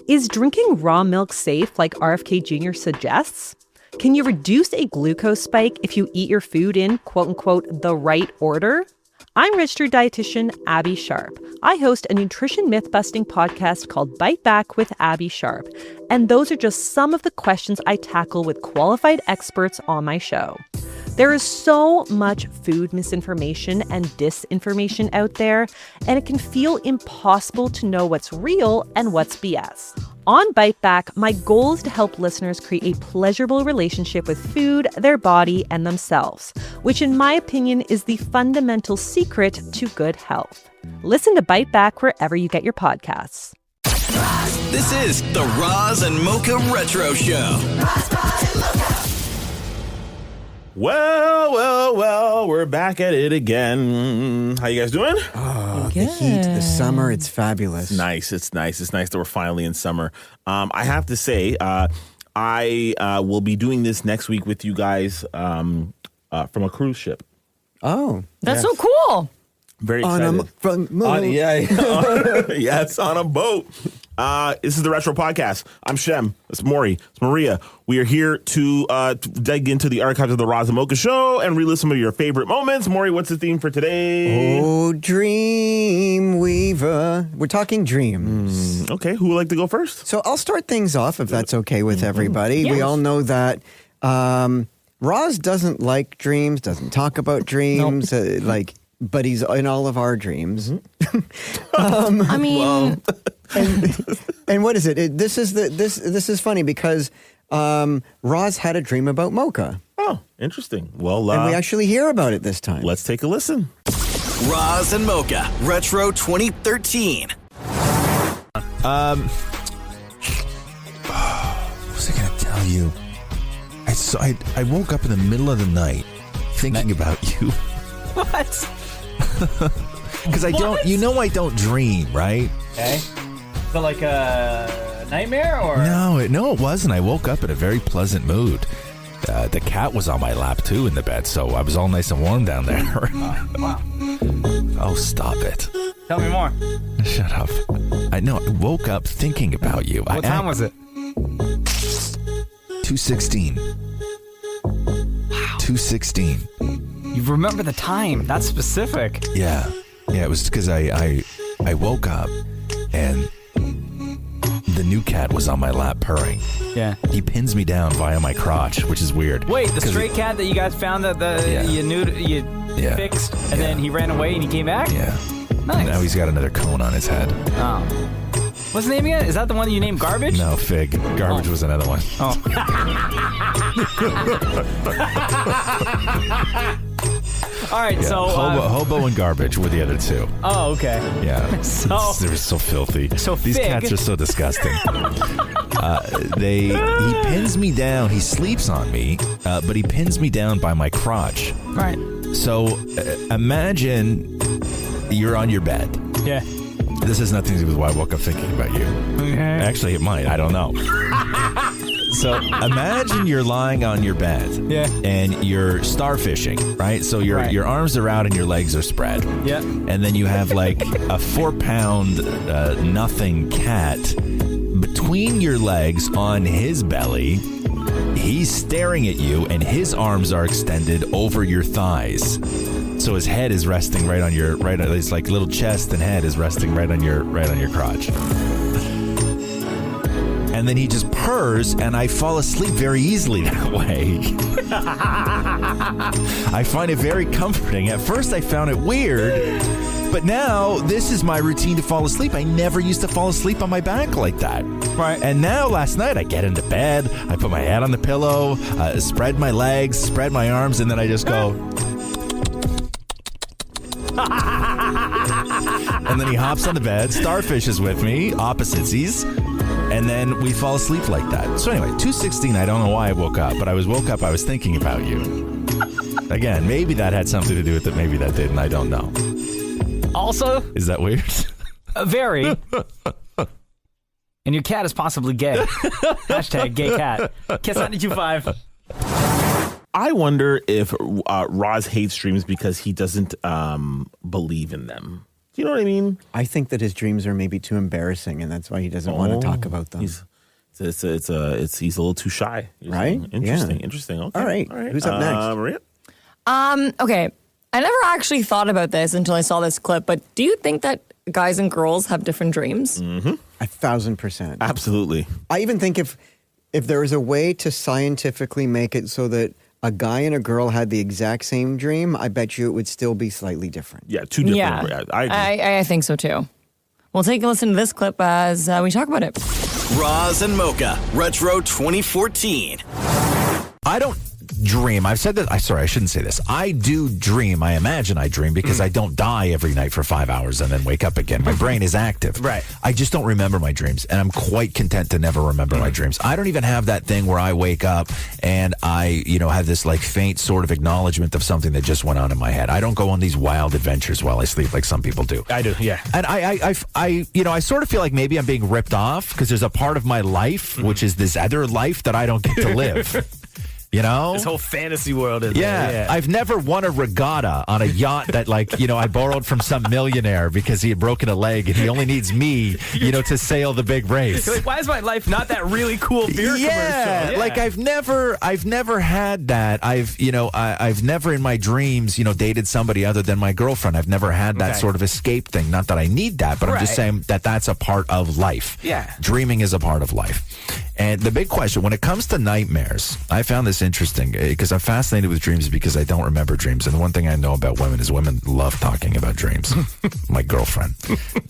Is drinking raw milk safe like RFK Jr. suggests? Can you reduce a glucose spike if you eat your food in, quote unquote, the right order? I'm registered dietitian Abby Sharp. I host a nutrition myth-busting podcast called Bite Back with Abby Sharp. And those are just some of the questions I tackle with qualified experts on my show. There is so much food misinformation and disinformation out there, and it can feel impossible to know what's real and what's BS. On Bite Back, my goal is to help listeners create a pleasurable relationship with food, their body, and themselves, which in my opinion is the fundamental secret to good health. Listen to Bite Back wherever you get your podcasts. This is the Roz and Mocha Retro Show. Well, we're back at it again. How you guys doing? Oh, the heat, the summer, it's fabulous. Nice. It's nice that we're finally in summer. I have to say, I will be doing this next week with you guys from a cruise ship. Oh. That's so cool. Very excited. Yes, on a boat. This is the Retro Podcast. I'm Shem. It's Maury. It's Maria. We are here to dig into the archives of the Roz Mocha Show and relive some of your favorite moments. Maury, what's the theme for today? Oh, Dream Weaver. We're talking dreams. Okay, who would like to go first? So I'll start things off if that's okay with everybody. Yes. We all know that Roz doesn't like dreams, doesn't talk about dreams, but he's in all of our dreams. I mean, and what is it? This is funny because Roz had a dream about Mocha. Oh, interesting. Well, And we actually hear about it this time. let's take a listen. Roz and Mocha Retro 2013. What was I going to tell you? I woke up in the middle of the night thinking about you. what? Because I don't dream, right? Okay. So like a nightmare or? No, it wasn't. I woke up in a very pleasant mood. The cat was on my lap too in the bed, so I was all nice and warm down there. Wow. Oh, stop it. Tell me more. Shut up. I woke up thinking about you. What time was it? 2:16. Wow. 2:16. You remember the time. That's specific. Yeah, it was because I woke up and the new cat was on my lap purring. Yeah. He pins me down via my crotch, which is weird. Wait, the stray cat that you guys found that you fixed, and then he ran away and he came back? Yeah. Nice. Now he's got another cone on his head. Oh. What's the name again? Is that the one you named Garbage? No, Fig. Garbage was another one. Oh. All right, so... Hobo and Garbage were the other two. Oh, okay. Yeah. So- They were so filthy. So These Fig- cats are so disgusting. He pins me down. He sleeps on me, but he pins me down by my crotch. Right. So imagine you're on your bed. Yeah. This has nothing to do with why I woke up thinking about you. Okay. Actually, it might. I don't know. So imagine you're lying on your bed and you're starfishing, right? So your arms are out and your legs are spread. Yeah. And then you have like a 4-pound nothing cat between your legs on his belly. He's staring at you and his arms are extended over your thighs. So his head is resting his like little chest and head is resting right on your crotch. And then he just purrs, and I fall asleep very easily that way. I find it very comforting. At first, I found it weird, but now this is my routine to fall asleep. I never used to fall asleep on my back like that. Right. And now, last night, I get into bed, I put my head on the pillow, spread my legs, spread my arms, and then I just go... And then he hops on the bed, starfishes with me, opposites, and then we fall asleep like that. So anyway, 2:16, I don't know why I woke up, but I was thinking about you. Again, maybe that had something to do with it, maybe that didn't, I don't know. Also... Is that weird? Very. And your cat is possibly gay. Hashtag gay cat. Kiss 925. I wonder if Roz hates dreams because he doesn't believe in them. Do You know what I mean? I think that his dreams are maybe too embarrassing, and that's why he doesn't want to talk about them. He's a little too shy. Right? Interesting. Okay. All right. Who's up next? Maria? Okay. I never actually thought about this until I saw this clip, but do you think that guys and girls have different dreams? 1,000%. Absolutely. I even think if there was a way to scientifically make it so that a guy and a girl had the exact same dream, I bet you it would still be slightly different. Yeah, two different. Yeah, I agree. I think so too. We'll take a listen to this clip as we talk about it. Roz and Mocha Retro 2014. I don't dream. I've said that. I shouldn't say this. I do dream. I imagine I dream because I don't die every night for 5 hours and then wake up again. My brain is active. Right. I just don't remember my dreams, and I'm quite content to never remember my dreams. I don't even have that thing where I wake up and I, have this like faint sort of acknowledgement of something that just went on in my head. I don't go on these wild adventures while I sleep like some people do. I do, yeah. And I sort of feel like maybe I'm being ripped off because there's a part of my life, which is this other life that I don't get to live. This whole fantasy world is yeah. I've never won a regatta on a yacht that I borrowed from some millionaire because he had broken a leg and he only needs me, to sail the big race. Like, why is my life not that really cool beer commercial? Yeah. Like I've never had that. I've never in my dreams, dated somebody other than my girlfriend. I've never had that sort of escape thing. Not that I need that, but I'm just saying that that's a part of life. Yeah. Dreaming is a part of life. And the big question, when it comes to nightmares, I found this interesting because I'm fascinated with dreams because I don't remember dreams. And the one thing I know about women is women love talking about dreams. My girlfriend.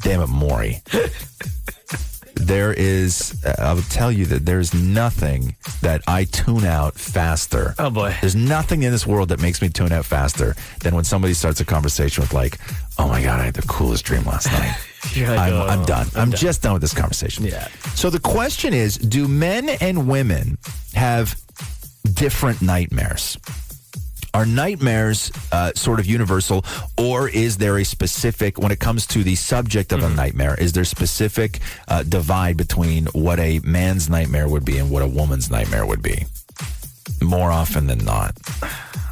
Damn it, Maury. I will tell you that there's nothing that I tune out faster. Oh, boy. There's nothing in this world that makes me tune out faster than when somebody starts a conversation with oh my God, I had the coolest dream last night. I'm done. I'm just done with this conversation. Yeah. So the question is, do men and women have different nightmares? Are nightmares sort of universal, or is there a specific, when it comes to the subject of a nightmare, is there specific divide between what a man's nightmare would be and what a woman's nightmare would be? More often than not.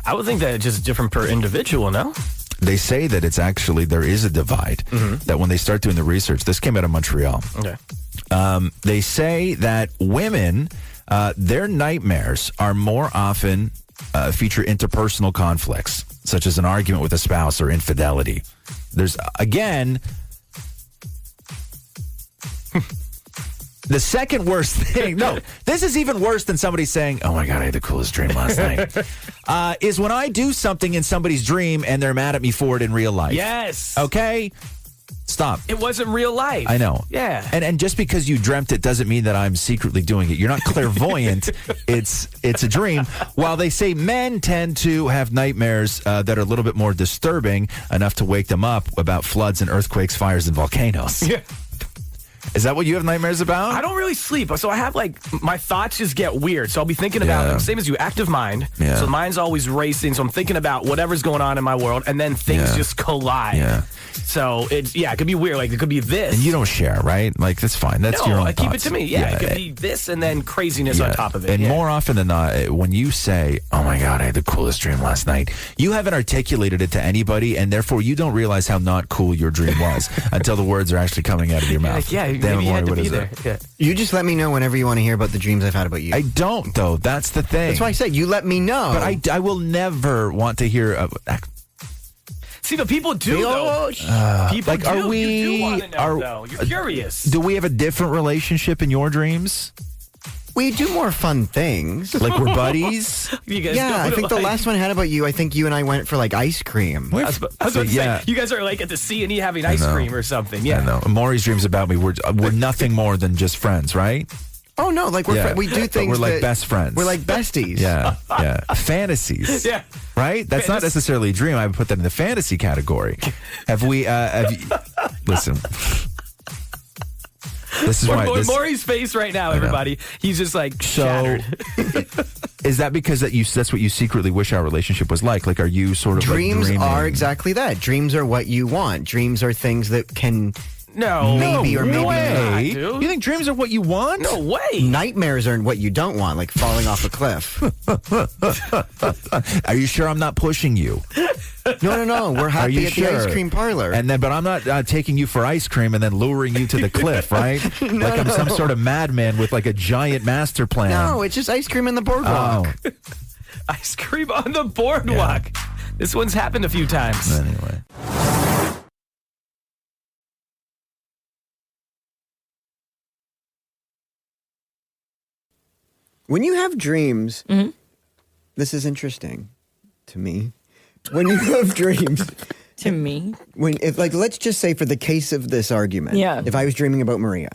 I would think that it's just different per individual, no? They say that it's actually, there is a divide, that when they start doing the research, this came out of Montreal. Okay. They say that women, their nightmares are more often feature interpersonal conflicts, such as an argument with a spouse or infidelity. There's, again, the second worst thing, no, this is even worse than somebody saying, oh my God, I had the coolest dream last night, is when I do something in somebody's dream and they're mad at me for it in real life. Yes. Okay? Stop. It wasn't real life. I know. Yeah. And just because you dreamt it doesn't mean that I'm secretly doing it. You're not clairvoyant. It's a dream. While they say men tend to have nightmares that are a little bit more disturbing, enough to wake them up about floods and earthquakes, fires, and volcanoes. Yeah. Is that what you have nightmares about? I don't really sleep. So I have my thoughts just get weird. So I'll be thinking about same as you, active mind. Yeah. So mine's always racing. So I'm thinking about whatever's going on in my world, and then things just collide. Yeah. So it could be weird. Like it could be this. And you don't share, right? Like that's fine. That's your own I keep thoughts. it to me. Yeah, it could be this and then craziness on top of it. And more often than not, when you say, oh my God, I had the coolest dream last night, you haven't articulated it to anybody, and therefore you don't realize how not cool your dream was until the words are actually coming out of your mouth. Maybe you had to be there. Yeah. You just let me know whenever you want to hear about the dreams I've had about you. I don't, though. That's the thing. That's why I said you let me know. But I will never want to hear. See, but people do, though. People like, do. are we? You do want to know, though. You're curious. Do we have a different relationship in your dreams? We do more fun things. Like we're buddies? You guys Yeah, I think the last one I had about you, I think you and I went for ice cream. I was about to say, you guys are at the C&E having ice cream or something. Yeah. I know. Maury's dreams about me, we're nothing more than just friends, right? Oh no, like we do things. But we're like best friends. We're like besties. Yeah. Fantasies. Yeah. Right? That's not necessarily a dream. I would put that in the fantasy category. Have you, listen. This is Maury's face right now, everybody. He's just shattered. Is that because that's what you secretly wish our relationship was like? Like, are you sort of dreams dreaming? Are exactly that. Dreams are what you want. Dreams are things that can maybe or maybe not. You think dreams are what you want? No way. Nightmares are what you don't want, like falling off a cliff. Are you sure I'm not pushing you? No. We're Are happy you at sure? the ice cream parlor. And then, but I'm not taking you for ice cream and then luring you to the cliff, right? Like I'm some sort of madman with like a giant master plan. No, it's just ice cream in the boardwalk. Oh, Ice cream on the boardwalk. This one's happened a few times. anyway. When you have dreams, this is interesting to me. When you have dreams, To me. if let's just say for the case of this argument, Yeah. if I was dreaming about Maria,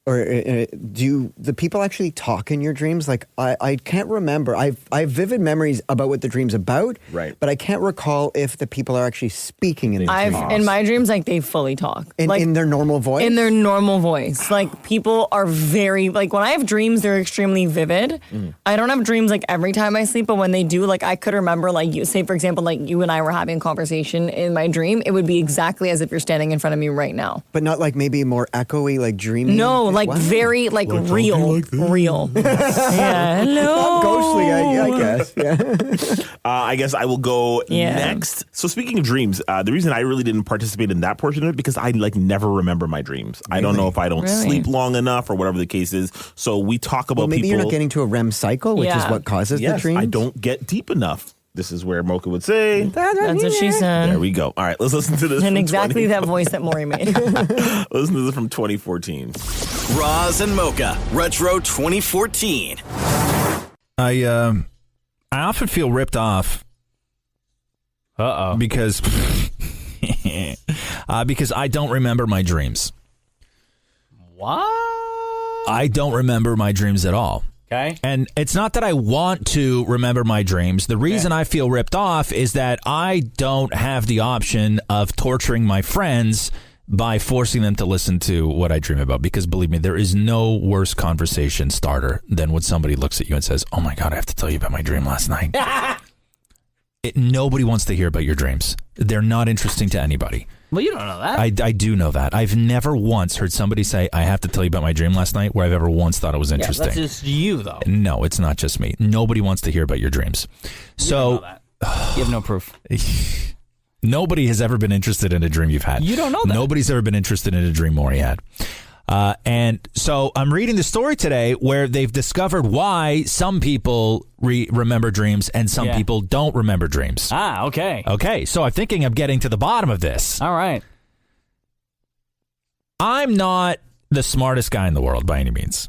or do the people actually talk in your dreams? Like I can't remember. I have vivid memories about what the dream's about, Right. But I can't recall if the people are actually speaking in the dream. In my dreams, like they fully talk. In their normal voice? In their normal voice. Like people are very, like when I have dreams, they're extremely vivid. I don't have dreams like every time I sleep, but when they do, like I could remember, like you say, for example, like you and I were having a conversation in my dream, it would be exactly as if you're standing in front of me right now. But not like maybe more echoey, like dreamy? No, like What? very, like real. Real. Yeah. Hello. Not ghostly, I guess. Yeah. I guess I will go Yeah. next. So speaking of dreams, the reason I really didn't participate in that portion of it because I like never remember my dreams. I don't know if I don't Really? sleep long enough or whatever the case is. So we talk about Well, maybe people. you're not getting to a REM cycle, which is Yeah. what causes the Yes, dreams. I don't get deep enough. This is where Mocha would say. That's what she There said. we go. All right, let's listen to this. And from exactly that voice that Maury made. Listen to this from 2014. Roz and Mocha Retro 2014. I often feel ripped off because I don't remember my dreams. What? I don't remember my dreams at all. Okay. And it's not that I want to remember my dreams. The reason I feel ripped off is that I don't have the option of torturing my friends by forcing them to listen to what I dream about. Because believe me, there is no worse conversation starter than when somebody looks at you and says, "Oh my God, I have to tell you about my dream last night." Nobody wants to hear about your dreams. They're not interesting to anybody. Well, you don't know that. I do know that. I've never once heard somebody say, "I have to tell you about my dream last night," where I've ever once thought it was interesting. That's just you, though. No, it's not just me. Nobody wants to hear about your dreams. You So don't know that. You have no proof. nobody has ever been interested in a dream you've had. You don't know that. Nobody's ever been interested in a dream Maury had. And so I'm reading the story today where they've discovered why some people remember dreams and some people don't remember dreams. Ah, okay. Okay, so I'm thinking I'm getting to the bottom of this. All right. I'm not the smartest guy in the world by any means.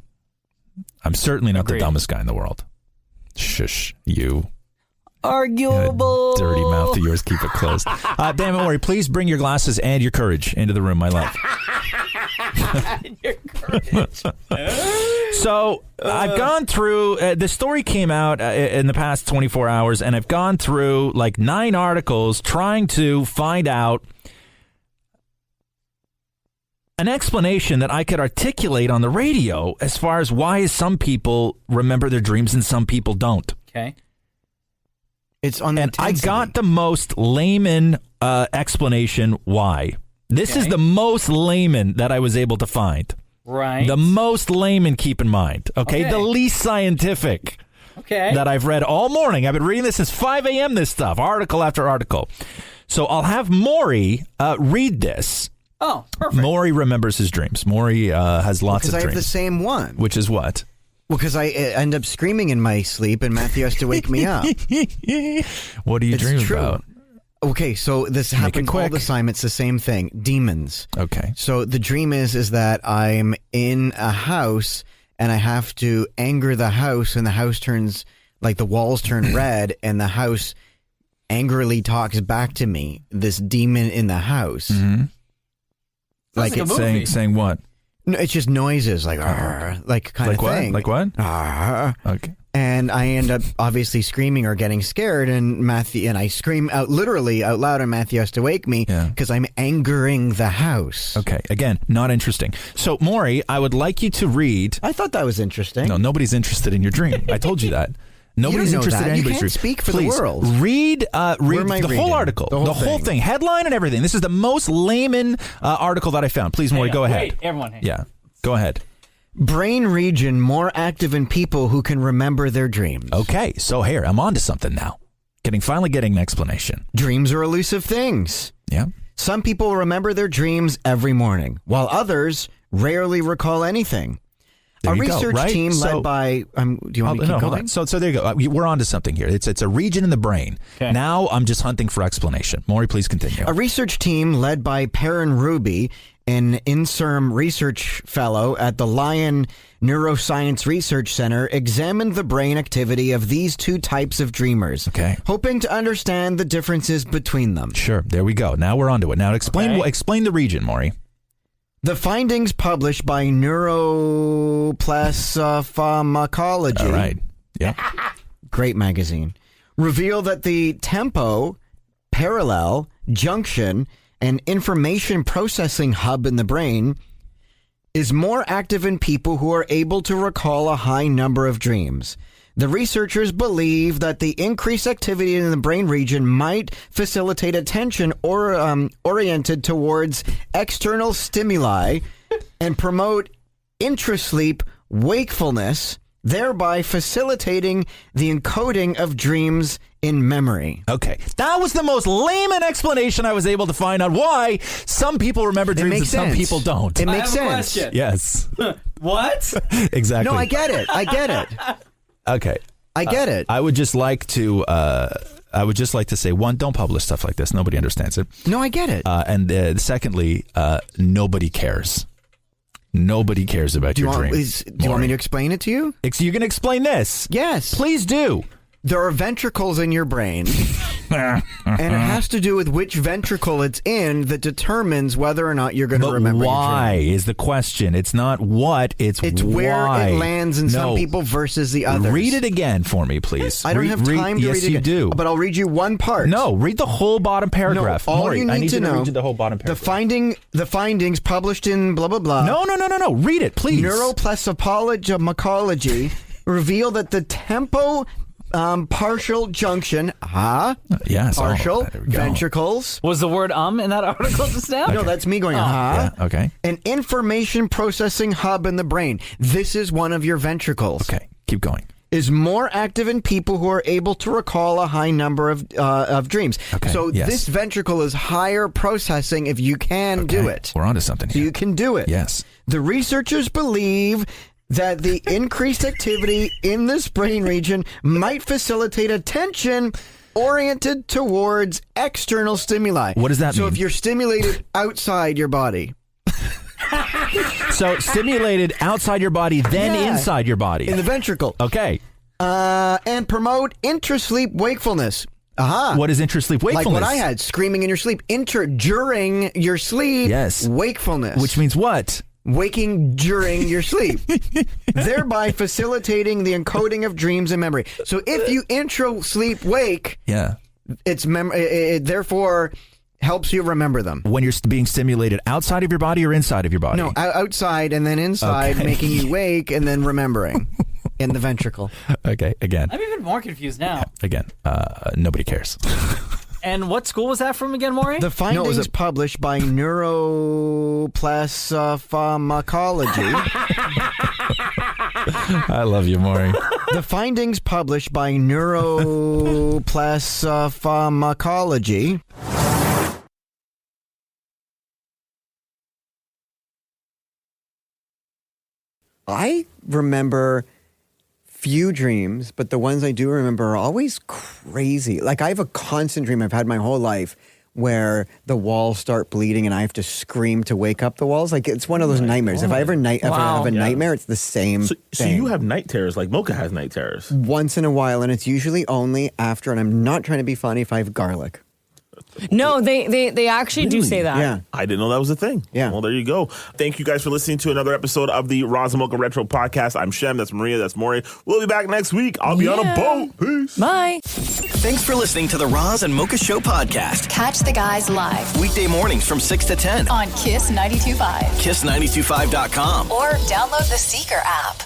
I'm certainly not Agreed. the dumbest guy in the world. Shush, you. Arguable. Dirty mouth of yours, keep it closed. Damn it, Maury, please bring your glasses and your courage into the room, my love. Your courage. So I've gone through, the story came out in the past 24 hours, and I've gone through like 9 articles trying to find out an explanation that I could articulate on the radio as far as why some people remember their dreams and some people don't. Okay. It's on the And I intensity. got the most layman explanation why. This is Okay. the most layman that I was able to find. Right. The most layman, keep in mind. Okay? Okay. The least scientific okay. that I've read all morning. I've been reading this since 5 a.m., this stuff, article after article. So I'll have Maury read this. Oh, perfect. Maury remembers his dreams. Maury has lots Because of I have dreams. the same one. Which is what? Well, because I end up screaming in my sleep and Matthew has to wake me up. What do you It's dream true. about? Okay, so this happens all quick. the time. It's the same thing. Demons. Okay. So the dream is that I'm in a house and I have to anger the house, and the house turns, like the walls turn red, and the house angrily talks back to me, this demon in the house. Mm-hmm. Like a it's movie. Saying what? no, it's just noises like "Arr," like kind Like of what? thing. Like what? "Arr." Okay. And I end up obviously screaming or getting scared, and I scream out literally out loud, and Matthew has to wake me Yeah. because I'm angering the house. Okay. Again, not interesting. So, Maury, I would like you to read. I thought that was interesting. No, nobody's interested in your dream. I told you that. Nobody's know interested that. in You anybody's can't dream. speak for the Please, world. Read am I the whole reading? article. The whole thing. Headline and everything. This is the most layman article that I found. Please, Maury, go ahead. Wait, everyone. Hang on. Yeah, go ahead. Brain region more active in people who can remember their dreams. Okay, so here, I'm on to something now. Finally getting an explanation. Dreams are elusive things. Yeah. Some people remember their dreams every morning, while others rarely recall anything. There A you go, research right? team So- led by... do you want me to keep hold going? on. So there you go. We're on to something here. It's a region in the brain. Okay. Now I'm just hunting for explanation. Maury, please continue. A research team led by Perrin Ruby, an INSERM research fellow at the Lyon Neuroscience Research Center, examined the brain activity of these two types of dreamers, Okay. hoping to understand the differences between them. Sure. There we go. Now we're on to it. Now explain the region, Maury. The findings published by Neuroplasmology, All right. Yeah. great magazine, reveal that the tempo, parallel, junction, and information processing hub in the brain is more active in people who are able to recall a high number of dreams. The researchers believe that the increased activity in the brain region might facilitate attention oriented towards external stimuli and promote intrasleep wakefulness, thereby facilitating the encoding of dreams in memory. Okay. That was the most layman explanation I was able to find on why some people remember dreams and makes some sense. people don't. It makes I have a sense. question. Yes. What? Exactly. No, I get it. Okay. I get it. I would just like to say, one, don't publish stuff like this. Nobody understands it. No, I get it. And secondly, nobody cares. Nobody cares about your dreams. Do you want me to explain it to you? You're going to explain this? Yes. Please do. There are ventricles in your brain, and it has to do with which ventricle it's in that determines whether or not you're going to But remember why your dream. is the question? It's not what, it's where why. it lands in some people versus the others. Read it again for me, please. I don't have time to read it Yes, you again, do. but I'll read you one part. No, read the whole bottom paragraph. No, all Maury, you I need need to you know, read you the whole bottom paragraph. the findings published in blah, blah, blah. No. Read it, please. Neuroplasmology reveal that the tempo partial junction, Yes. partial there we go. ventricles. Was the word in that article just now? No, that's me going, Yeah, okay. An information processing hub in the brain. This is one of your ventricles. Okay, keep going. Is more active in people who are able to recall a high number of dreams. Okay, So yes. this ventricle is higher processing if you can do Okay, it. We're onto something So here. you can do it. Yes. The researchers believe that the increased activity in this brain region might facilitate attention oriented towards external stimuli. What does that So mean? if you're stimulated outside your body, So stimulated outside your body, then Yeah. inside your body. in the ventricle, Okay. and promote intrasleep wakefulness. What is intrasleep wakefulness? Like what I had, screaming in your sleep. During your sleep, Yes. wakefulness. Which means what? Waking during your sleep, thereby facilitating the encoding of dreams and memory. So if you intro sleep wake, Yeah. it therefore helps you remember them. When you're being stimulated outside of your body or inside of your body? No, outside and then inside, Okay. making you wake and then remembering in the ventricle. Okay, again. I'm even more confused now. Again, nobody cares. And what school was that from again, Maury? The findings published by Neuroplasmology. I love you, Maury. The findings published by Neuroplasmology. I remember few dreams, but the ones I do remember are always crazy. Like I have a constant dream I've had my whole life where the walls start bleeding and I have to scream to wake up the walls. Like it's one of those nightmares. If I ever have a nightmare, it's the same So thing. you have night terrors like Mocha has night terrors. Once in a while, and it's usually only after, and I'm not trying to be funny, if I have garlic. No, they actually do say that. Yeah. I didn't know that was a thing. Yeah. Well, there you go. Thank you guys for listening to another episode of the Roz Mocha Retro Podcast. I'm Shem. That's Maria. That's Maury. We'll be back next week. I'll be on a boat. Peace. Bye. Thanks for listening to the Roz and Mocha Show podcast. Catch the guys live Weekday mornings from 6 to 10. on Kiss 92.5 Kiss925.com. or download the Seeker app.